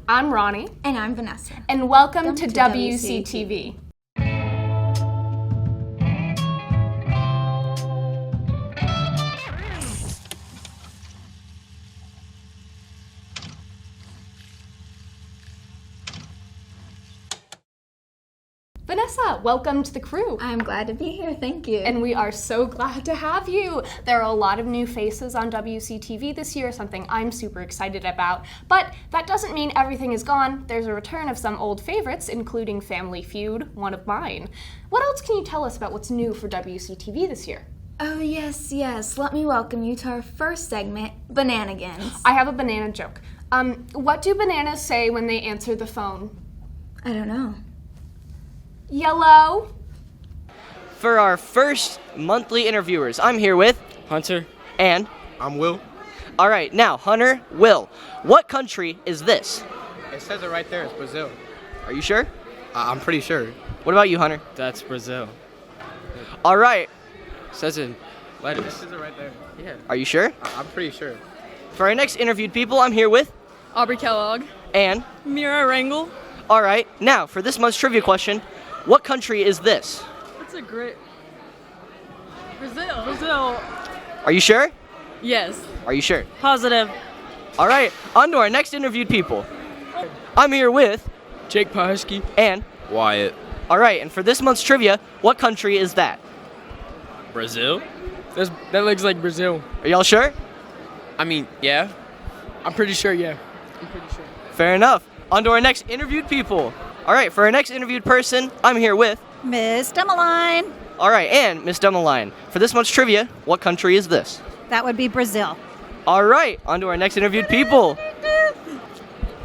I'm Ronnie. And I'm Vanessa. And welcome to WCTV. Vanessa, welcome to the crew. I'm glad to be here, thank you. And we are so glad to have you. There are a lot of new faces on WCTV this year, something I'm super excited about. But that doesn't mean everything is gone. There's a return of some old favorites, including Family Feud, one of mine. What else can you tell us about what's new for WCTV this year? Oh, yes. Let me welcome you to our first segment, Bananagans. I have a banana joke. What do bananas say when they answer the phone? I don't know. Yellow. For our first monthly interviewers, I'm here with Hunter. and I'm Will. all right, now Hunter, Will, what country is this? It says it right there. It's Brazil. Are you sure? I'm pretty sure. What about you, Hunter? That's Brazil. All right, Says in It letters. says it right there. Yeah. are you sure? I'm pretty sure. For our next interviewed people, I'm here with Aubrey Kellogg. and Mira Rangel. all right, now for this month's trivia question, what country is this? That's a great. Brazil. Are you sure? Yes. Are you sure? Positive. All right, on to our next interviewed people. I'm here with Jake Pahusky. and Wyatt. all right, and for this month's trivia, what country is that? Brazil? That looks like Brazil. Are y'all sure? I mean, yeah. I'm pretty sure, yeah. Fair enough. On to our next interviewed people. All right, for our next interviewed person, I'm here with Miss Demeline. all right, and Miss Demeline. For this month's trivia, what country is this? That would be Brazil. All right, on to our next interviewed people.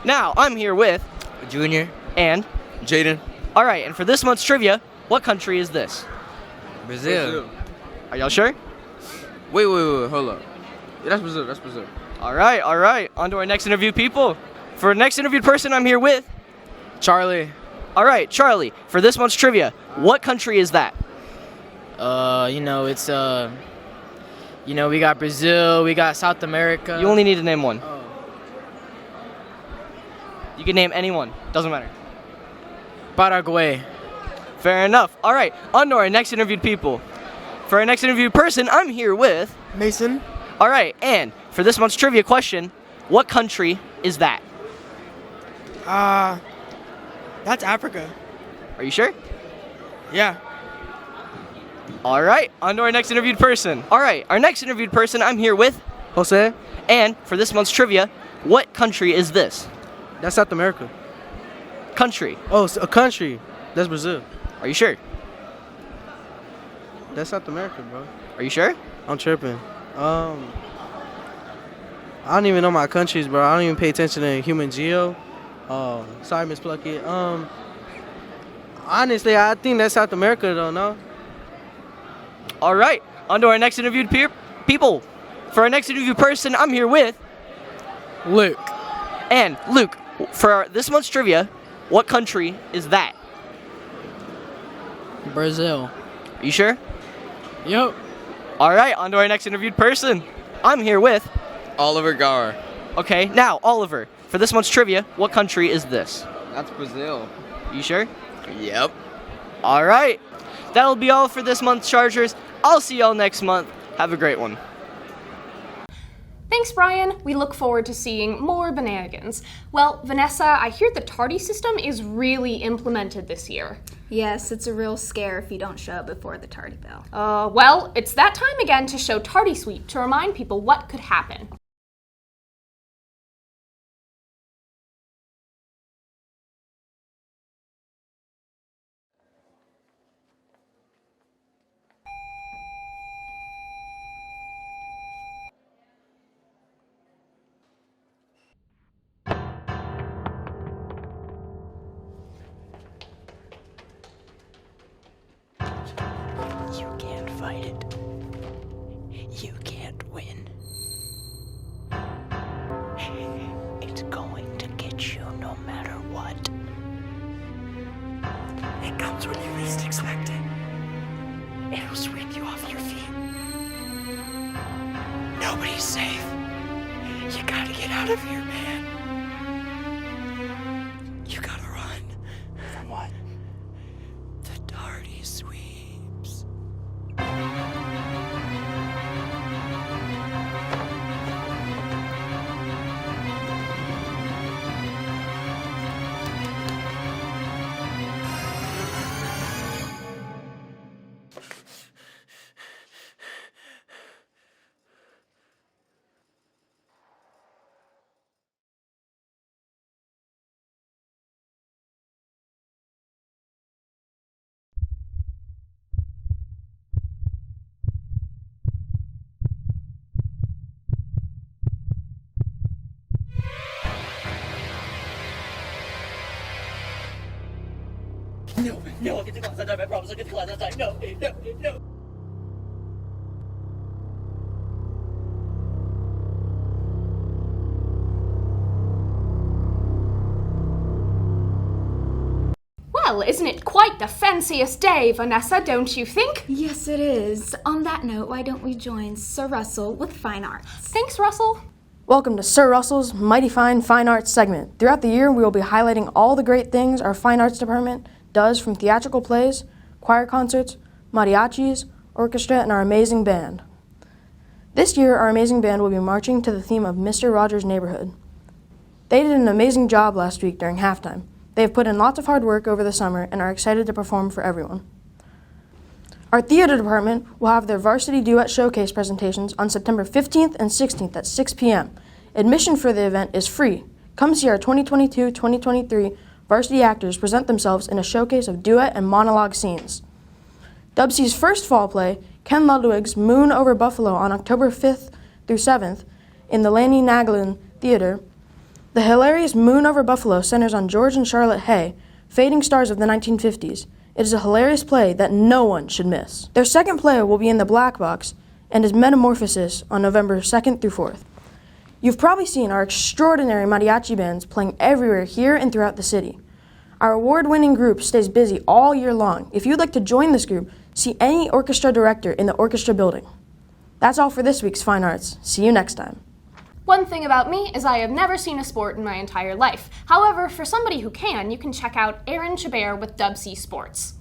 Now, I'm here with Junior. and Jaden. all right, and for this month's trivia, what country is this? Brazil. Are y'all sure? Wait, hold up. Yeah, that's Brazil. All right, on to our next interviewed people. For our next interviewed person, I'm here with Charlie. all right, Charlie. For this month's trivia, what country is that? It's we got Brazil, we got South America. You only need to name one. You can name anyone, doesn't matter. Paraguay. Fair enough. All right, on to our next interviewed people. For our next interviewed person, I'm here with Mason. all right, and for this month's trivia question, what country is that? That's Africa. Are you sure? Yeah. All right, on to our next interviewed person. All right, our next interviewed person, I'm here with Jose? and for this month's trivia, what country is this? That's South America. Country. Oh, it's a country. That's Brazil. Are you sure? That's South America, bro. Are you sure? I'm tripping. I don't even know my countries, bro. I don't even pay attention to human geo. Sorry, Miss Pluckett. Honestly, I think that's South America, though, no? All right, on to our next interviewed people. For our next interviewed person, I'm here with Luke. and Luke. For this month's trivia, what country is that? Brazil. Are you sure? Yep. All right, on to our next interviewed person. I'm here with Oliver Gar. okay, now Oliver. For this month's trivia, what country is this? That's Brazil. You sure? Yep. All right, that'll be all for this month's Chargers. I'll see y'all next month. Have a great one. Thanks, Brian. We look forward to seeing more Bananagans. Well, Vanessa, I hear the Tardy system is really implemented this year. Yes, it's a real scare if you don't show up before the tardy bell. Well, it's that time again to show Tardy Sweep to remind people what could happen. You can't fight it. You can't win. It's going to get you no matter what. It comes when you least expect it. It'll sweep you off your feet. Nobody's safe. You gotta get out of here, man. No, I'll get to class on time. I promise I'll get to class on time. No. Well, isn't it quite the fanciest day, Vanessa, don't you think? Yes, it is. On that note, why don't we join Sir Russell with Fine Arts? Thanks, Russell. Welcome to Sir Russell's Mighty Fine Fine Arts segment. Throughout the year, we will be highlighting all the great things our fine arts department does, from theatrical plays, choir concerts, mariachis, orchestra, and our amazing band. This year, our amazing band will be marching to the theme of Mr. Rogers' Neighborhood. They did an amazing job last week during halftime. They have put in lots of hard work over the summer and are excited to perform for everyone. Our theater department will have their varsity duet showcase presentations on September 15th and 16th at 6 p.m. Admission for the event is free. Come see our 2022-2023 varsity actors present themselves in a showcase of duet and monologue scenes. Dubsy's first fall play, Ken Ludwig's Moon Over Buffalo, on October 5th through 7th in the Lanny Naglin Theater. The hilarious Moon Over Buffalo centers on George and Charlotte Hay, fading stars of the 1950s. It is a hilarious play that no one should miss. Their second play will be in the Black Box and is Metamorphosis on November 2nd through 4th. You've probably seen our extraordinary mariachi bands playing everywhere here and throughout the city. Our award-winning group stays busy all year long. If you'd like to join this group, see any orchestra director in the orchestra building. That's all for this week's Fine Arts. See you next time. One thing about me is I have never seen a sport in my entire life. However, for somebody who can, you can check out Aaron Chabert with Dubsy Sports.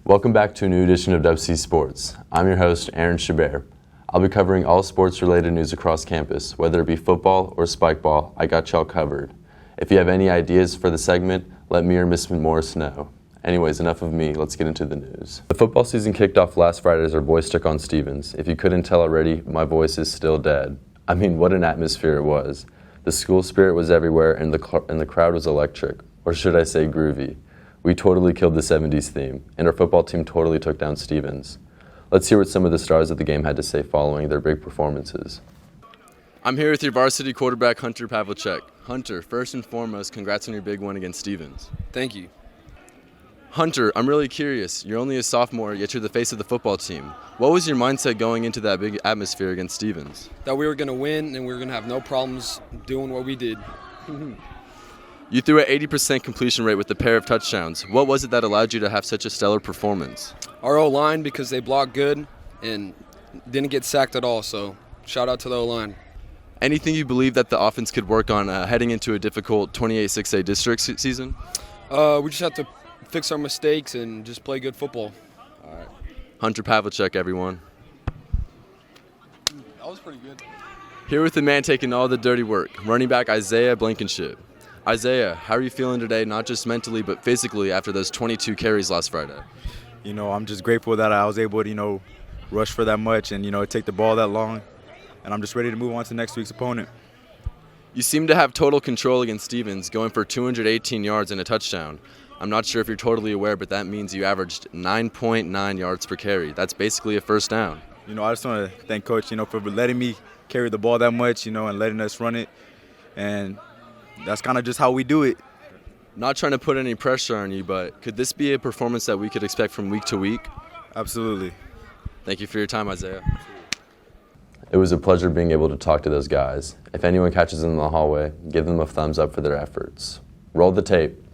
Welcome back to a new edition of Dubsy Sports. I'm your host, Aaron Chabert. I'll be covering all sports-related news across campus, whether it be football or spike ball. I got y'all covered. If you have any ideas for the segment, let me or Miss Morris know. Anyways, enough of me. Let's get into the news. The football season kicked off last Friday as our boys took on Stevens. If you couldn't tell already, my voice is still dead. I mean, what an atmosphere it was. The school spirit was everywhere, and the crowd was electric, or should I say groovy. We totally killed the 70s theme, and our football team totally took down Stevens. Let's hear what some of the stars of the game had to say following their big performances. I'm here with your varsity quarterback, Hunter Pavlicek. Hunter, first and foremost, congrats on your big win against Stevens. Thank you. Hunter, I'm really curious. You're only a sophomore, yet you're the face of the football team. What was your mindset going into that big atmosphere against Stevens? That we were going to win and we were going to have no problems doing what we did. You threw an 80% completion rate with a pair of touchdowns. What was it that allowed you to have such a stellar performance? Our O-line, because they blocked good and didn't get sacked at all, so shout out to the O-line. Anything you believe that the offense could work on heading into a difficult 28-6A district season? We just have to fix our mistakes and just play good football. All right. Hunter Pavlicek, everyone. That was pretty good. Here with the man taking all the dirty work, running back Isaiah Blankenship. Isaiah, how are you feeling today, not just mentally, but physically after those 22 carries last Friday? I'm just grateful that I was able to, rush for that much and, take the ball that long. And I'm just ready to move on to next week's opponent. You seem to have total control against Stevens, going for 218 yards and a touchdown. I'm not sure if you're totally aware, but that means you averaged 9.9 yards per carry. That's basically a first down. I just want to thank Coach, for letting me carry the ball that much, and letting us run it. And that's kind of just how we do it. Not trying to put any pressure on you, but could this be a performance that we could expect from week to week? Absolutely. Thank you for your time, Isaiah. It was a pleasure being able to talk to those guys. If anyone catches them in the hallway, give them a thumbs up for their efforts. Roll the tape.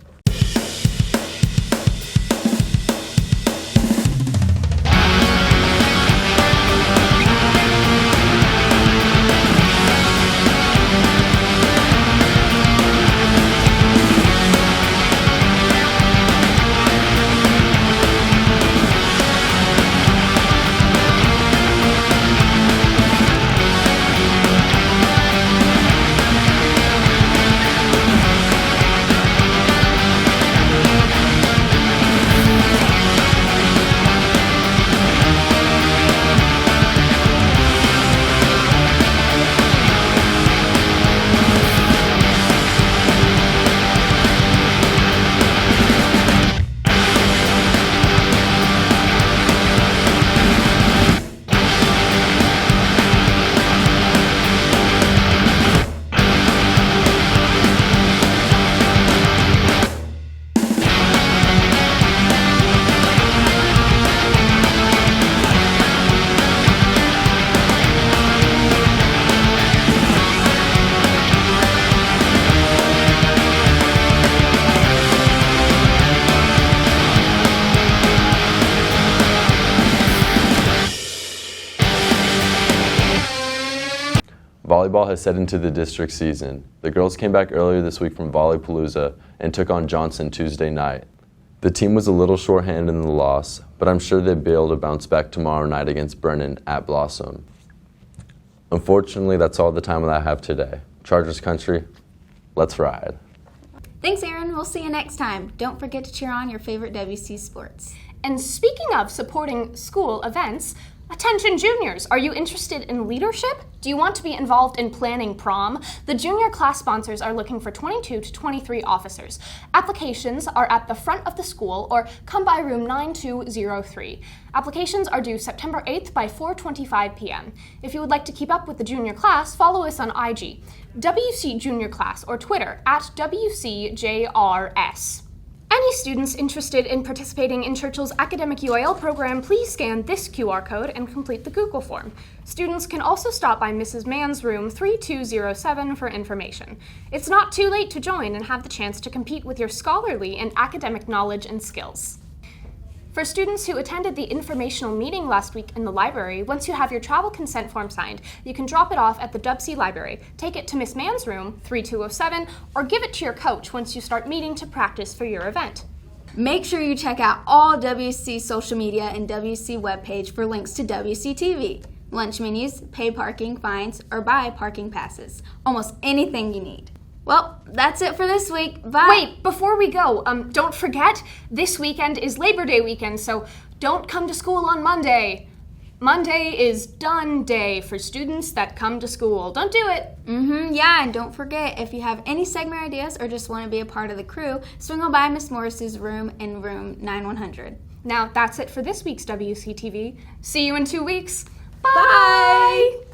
volleyball has set into the district season. The girls came back earlier this week from Volleypalooza and took on Johnson Tuesday night. The team was a little shorthanded in the loss, but I'm sure they'll be able to bounce back tomorrow night against Brennan at Blossom. Unfortunately, that's all the time that I have today. Chargers country, let's ride. Thanks, Aaron. We'll see you next time. Don't forget to cheer on your favorite WC sports. And speaking of supporting school events, attention juniors, are you interested in leadership? Do you want to be involved in planning prom? The junior class sponsors are looking for 22 to 23 officers. Applications are at the front of the school or come by room 9203. Applications are due September 8th by 4:25 p.m. If you would like to keep up with the junior class, follow us on IG, WC Junior Class, or Twitter at WCJRS. Any students interested in participating in Churchill's academic UIL program, please scan this QR code and complete the Google form. Students can also stop by Mrs. Mann's room 3207 for information. It's not too late to join and have the chance to compete with your scholarly and academic knowledge and skills. For students who attended the informational meeting last week in the library, once you have your travel consent form signed, you can drop it off at the Dubsey Library, take it to Miss Mann's room, 3207, or give it to your coach once you start meeting to practice for your event. Make sure you check out all WC social media and WC webpage for links to Wctv, lunch menus, paid parking, fines, or buy parking passes. Almost anything you need. Well, that's it for this week. Bye. Wait, before we go, don't forget, this weekend is Labor Day weekend, so don't come to school on Monday. Monday is done day for students that come to school. Don't do it. Yeah, and don't forget, if you have any segment ideas or just want to be a part of the crew, swing on by Miss Morris's room in room 9100. Now, that's it for this week's WCTV. See you in 2 weeks. Bye.